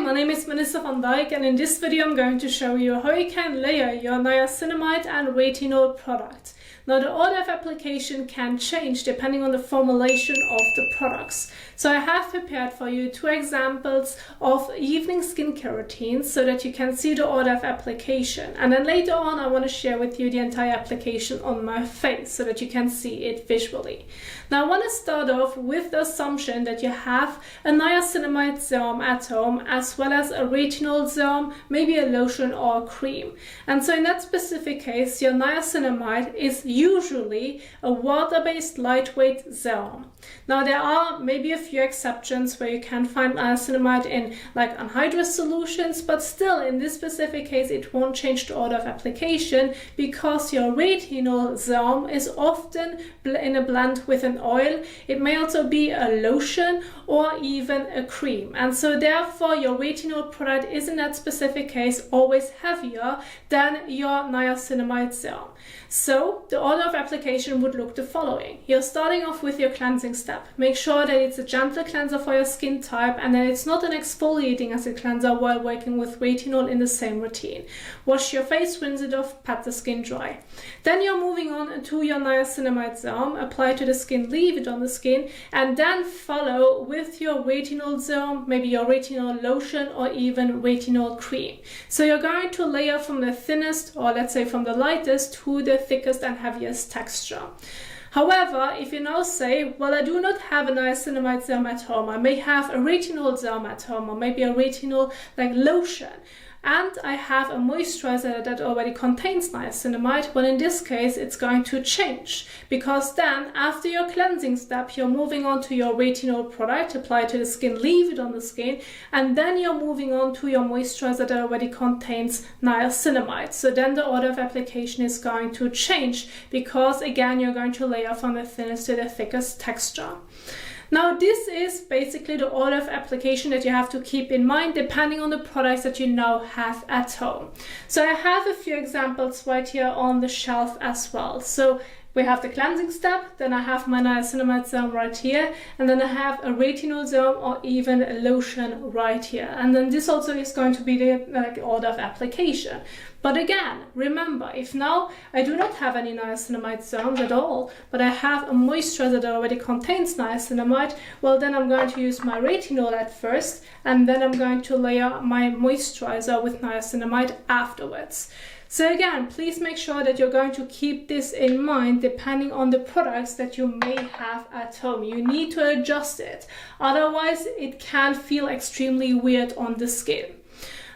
my name is Melissa van Dijk, and in this video I'm going to show you how you can layer your niacinamide and retinol product. Now the order of application can change depending on the formulation of the products. So I have prepared for you 2 examples of evening skincare routines so that you can see the order of application. And then later on I want to share with you the entire application on my face so that you can see it visually. Now I want to start off with the assumption that you have a niacinamide serum at home as well as a retinol serum, maybe a lotion or a cream. And so in that specific case, your niacinamide is usually a water-based lightweight serum. Now there are maybe a few exceptions where you can find niacinamide in like anhydrous solutions, but still in this specific case it won't change the order of application because your retinol serum is often in a blend with an oil. It may also be a lotion or even a cream, and so therefore your retinol product is in that specific case always heavier than your niacinamide serum. So the order of application would look the following. You're starting off with your cleansing step. Make sure that it's a gentle cleanser for your skin type and that it's not an exfoliating acid cleanser while working with retinol in the same routine. Wash your face, rinse it off, pat the skin dry. Then you're moving on to your niacinamide serum. Apply to the skin, leave it on the skin, and then follow with your retinol serum, maybe your retinol lotion or even retinol cream. So you're going to layer from the thinnest, or let's say from the lightest, to the thickest and heaviest texture. However, if you now say, well, I do not have a niacinamide serum at home, I may have a retinol serum at home or maybe a retinol like lotion, and I have a moisturizer that already contains niacinamide, well in this case it's going to change, because then after your cleansing step you're moving on to your retinol product, apply to the skin, leave it on the skin, and then you're moving on to your moisturizer that already contains niacinamide. So then the order of application is going to change because again you're going to layer from the thinnest to the thickest texture. Now this is basically the order of application that you have to keep in mind depending on the products that you now have at home. So I have a few examples right here on the shelf as well. So we have the cleansing step, then I have my niacinamide serum right here, and then I have a retinol serum or even a lotion right here. And then this also is going to be the order of application. But again, remember, if now I do not have any niacinamide serums at all, but I have a moisturizer that already contains niacinamide, well then I'm going to use my retinol at first, and then I'm going to layer my moisturizer with niacinamide afterwards. So again, please make sure that you're going to keep this in mind depending on the products that you may have at home. You need to adjust it, otherwise it can feel extremely weird on the skin.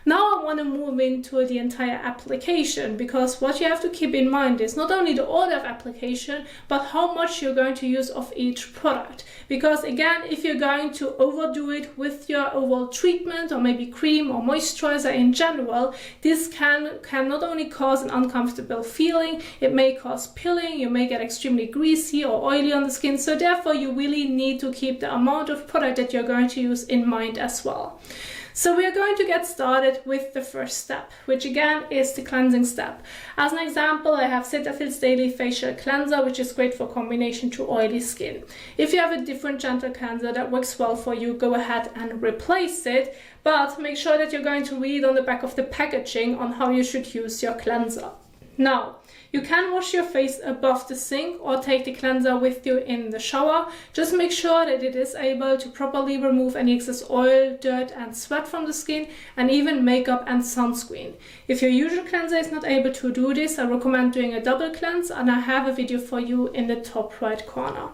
Now I want to move into the entire application, because what you have to keep in mind is not only the order of application, but how much you're going to use of each product. Because again, if you're going to overdo it with your overall treatment or maybe cream or moisturizer in general, this can not only cause an uncomfortable feeling, it may cause pilling, you may get extremely greasy or oily on the skin. So therefore you really need to keep the amount of product that you're going to use in mind as well. So we are going to get started with the first step, which again is the cleansing step. As an example, I have Cetaphil's Daily Facial Cleanser, which is great for combination to oily skin. If you have a different gentle cleanser that works well for you, go ahead and replace it, but make sure that you're going to read on the back of the packaging on how you should use your cleanser. Now, you can wash your face above the sink or take the cleanser with you in the shower. Just make sure that it is able to properly remove any excess oil, dirt and sweat from the skin, and even makeup and sunscreen. If your usual cleanser is not able to do this, I recommend doing a double cleanse, and I have a video for you in the top right corner.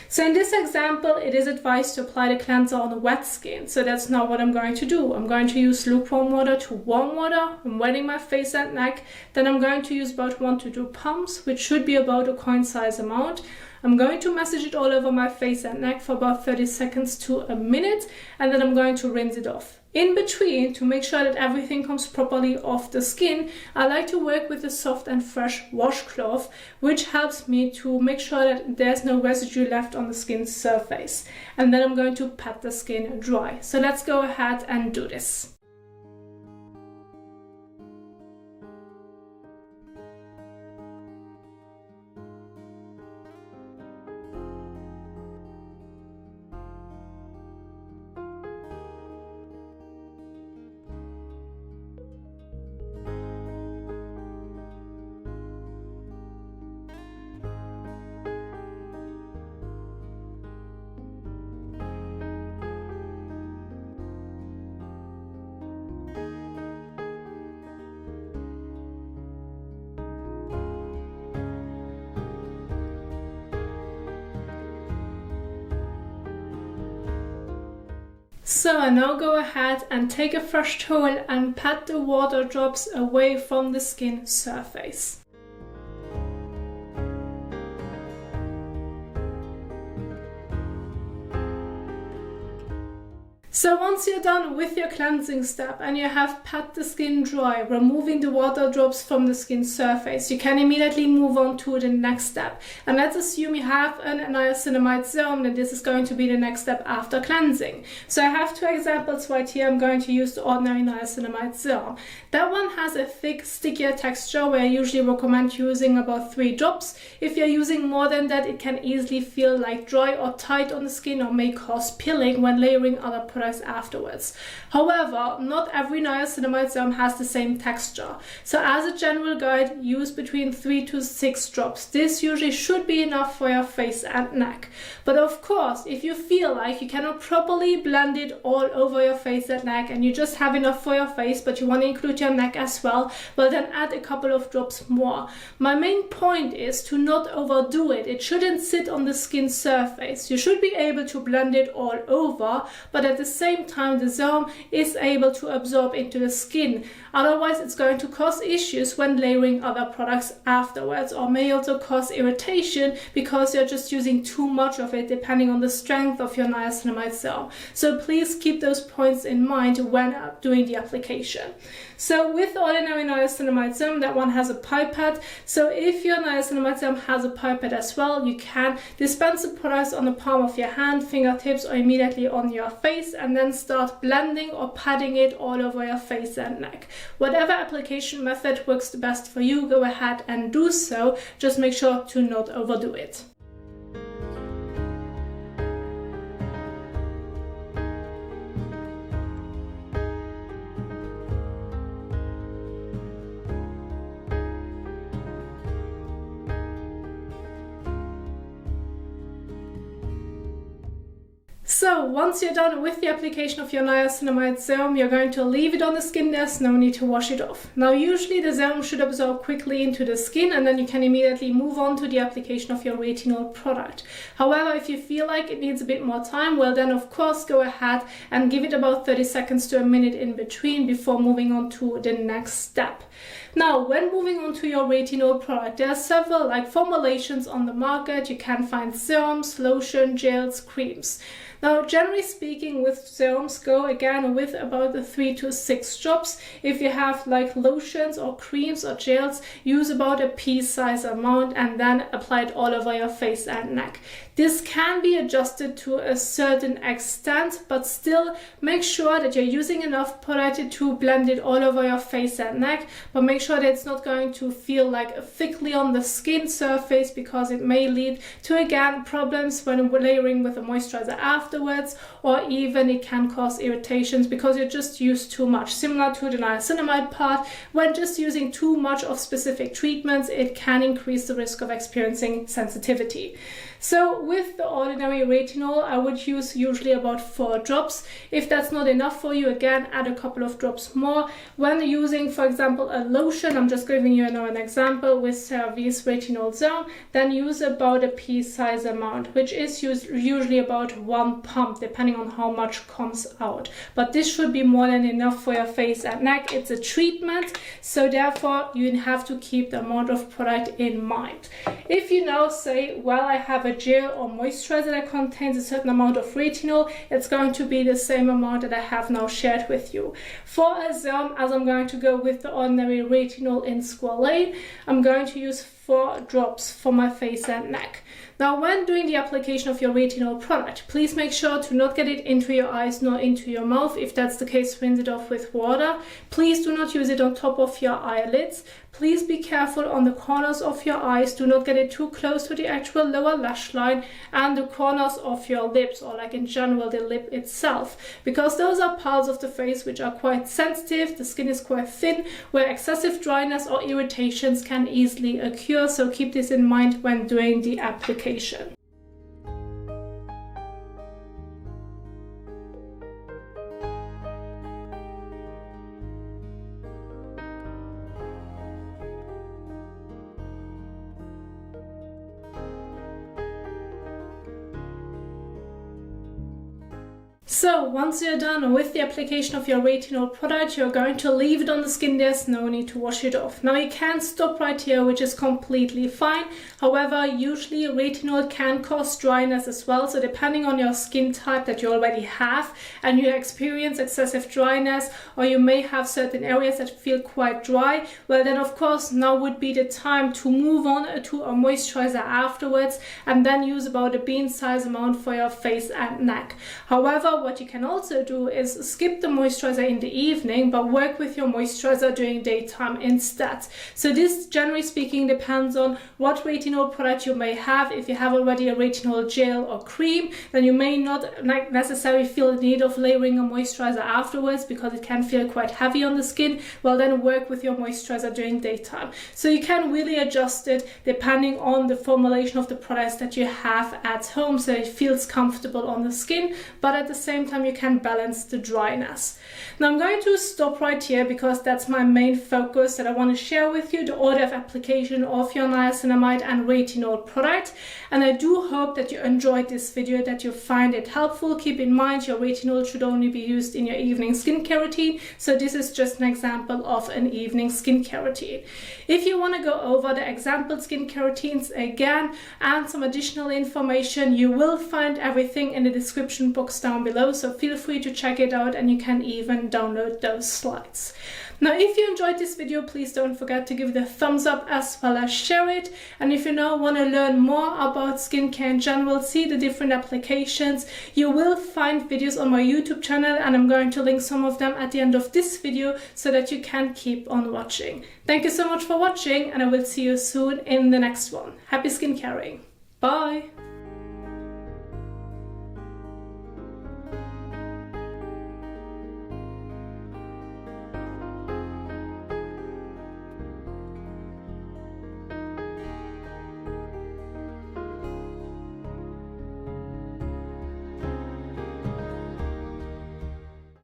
So in this example, it is advised to apply the cleanser on wet skin. So that's not what I'm going to do. I'm going to use lukewarm water to warm water. I'm wetting my face and neck. Then I'm going to use about 1 to 2 pumps, which should be about a coin size amount. I'm going to massage it all over my face and neck for about 30 seconds to a minute, and then I'm going to rinse it off. In between, to make sure that everything comes properly off the skin, I like to work with a soft and fresh washcloth, which helps me to make sure that there's no residue left on the skin surface. And then I'm going to pat the skin dry. So let's go ahead and do this. So I now go ahead and take a fresh towel and pat the water drops away from the skin surface. So once you're done with your cleansing step and you have pat the skin dry, removing the water drops from the skin surface, you can immediately move on to the next step. And let's assume you have a niacinamide serum, then this is going to be the next step after cleansing. So I have two examples right here. I'm going to use the ordinary niacinamide serum. That one has a thick, stickier texture where I usually recommend using about 3 drops. If you're using more than that, it can easily feel like dry or tight on the skin or may cause peeling when layering other products afterwards. However, not every niacinamide serum has the same texture. So as a general guide, use between 3 to 6 drops. This usually should be enough for your face and neck. But of course, if you feel like you cannot properly blend it all over your face and neck and you just have enough for your face but you want to include your neck as well, well then add a couple of drops more. My main point is to not overdo it. It shouldn't sit on the skin surface. You should be able to blend it all over, but at the same time the serum is able to absorb into the skin. Otherwise it's going to cause issues when layering other products afterwards, or may also cause irritation because you're just using too much of it depending on the strength of your niacinamide serum. So please keep those points in mind when doing the application. So with ordinary niacinamide serum, that one has a pipette. So if your niacinamide serum has a pipette as well, you can dispense the products on the palm of your hand, fingertips, or immediately on your face, and then start blending or patting it all over your face and neck. Whatever application method works the best for you, go ahead and do so. Just make sure to not overdo it. So once you're done with the application of your niacinamide serum, you're going to leave it on the skin. There's no need to wash it off. Now usually the serum should absorb quickly into the skin and then you can immediately move on to the application of your retinol product. However, if you feel like it needs a bit more time, well then of course go ahead and give it about 30 seconds to a minute in between before moving on to the next step. Now, when moving on to your retinol product, there are several formulations on the market. You can find serums, lotion, gels, creams. Now, generally speaking, with serums, go again with about the 3 to 6 drops. If you have lotions or creams or gels, use about a pea-size amount and then apply it all over your face and neck. This can be adjusted to a certain extent, but still make sure that you're using enough product to blend it all over your face and neck, but make sure that it's not going to feel thickly on the skin surface, because it may lead to again problems when layering with a moisturizer afterwards, or even it can cause irritations because you just use too much. Similar to the niacinamide part, when just using too much of specific treatments, it can increase the risk of experiencing sensitivity. So with the ordinary retinol, I would use usually about 4 drops. If that's not enough for you, again, add a couple of drops more. When using, for example, a lotion, I'm just giving you an example with CeraVe's retinol serum, then use about a pea-size amount, which is usually about 1 pump, depending on how much comes out. But this should be more than enough for your face and neck. It's a treatment, so therefore you have to keep the amount of product in mind. If you now say, well, I have a gel or moisturizer that contains a certain amount of retinol, it's going to be the same amount that I have now shared with you. For a serum, as I'm going to go with the ordinary retinol in Squalane, I'm going to use 4 drops for my face and neck. Now, when doing the application of your retinol product, please make sure to not get it into your eyes nor into your mouth. If that's the case, rinse it off with water. Please do not use it on top of your eyelids. Please be careful on the corners of your eyes. Do not get it too close to the actual lower lash line and the corners of your lips, or in general the lip itself, because those are parts of the face which are quite sensitive. The skin is quite thin, where excessive dryness or irritations can easily occur. So keep this in mind when doing the application. So once you're done with the application of your retinol product, you're going to leave it on the skin. There's no need to wash it off. Now you can stop right here, which is completely fine. However, usually retinol can cause dryness as well. So depending on your skin type that you already have and you experience excessive dryness, or you may have certain areas that feel quite dry, well then of course now would be the time to move on to a moisturizer afterwards, and then use about a bean size amount for your face and neck. However, what you can also do is skip the moisturizer in the evening, but work with your moisturizer during daytime instead. So this, generally speaking, depends on what retinol product you may have. If you have already a retinol gel or cream, then you may not necessarily feel the need of layering a moisturizer afterwards because it can feel quite heavy on the skin. Well, then work with your moisturizer during daytime. So you can really adjust it depending on the formulation of the products that you have at home, so it feels comfortable on the skin, but at the same time you can balance the dryness. Now I'm going to stop right here because that's my main focus that I want to share with you, the order of application of your niacinamide and retinol product. And I do hope that you enjoyed this video, that you find it helpful. Keep in mind your retinol should only be used in your evening skincare routine, so this is just an example of an evening skincare routine. If you want to go over the example skincare routines again and some additional information, you will find everything in the description box down below, so feel free to check it out, and you can even download those slides. Now if you enjoyed this video, please don't forget to give it a thumbs up as well as share it. And if you now want to learn more about skincare in general, see the different applications, you will find videos on my YouTube channel, and I'm going to link some of them at the end of this video so that you can keep on watching. Thank you so much for watching, and I will see you soon in the next one. Happy skincaring. Bye!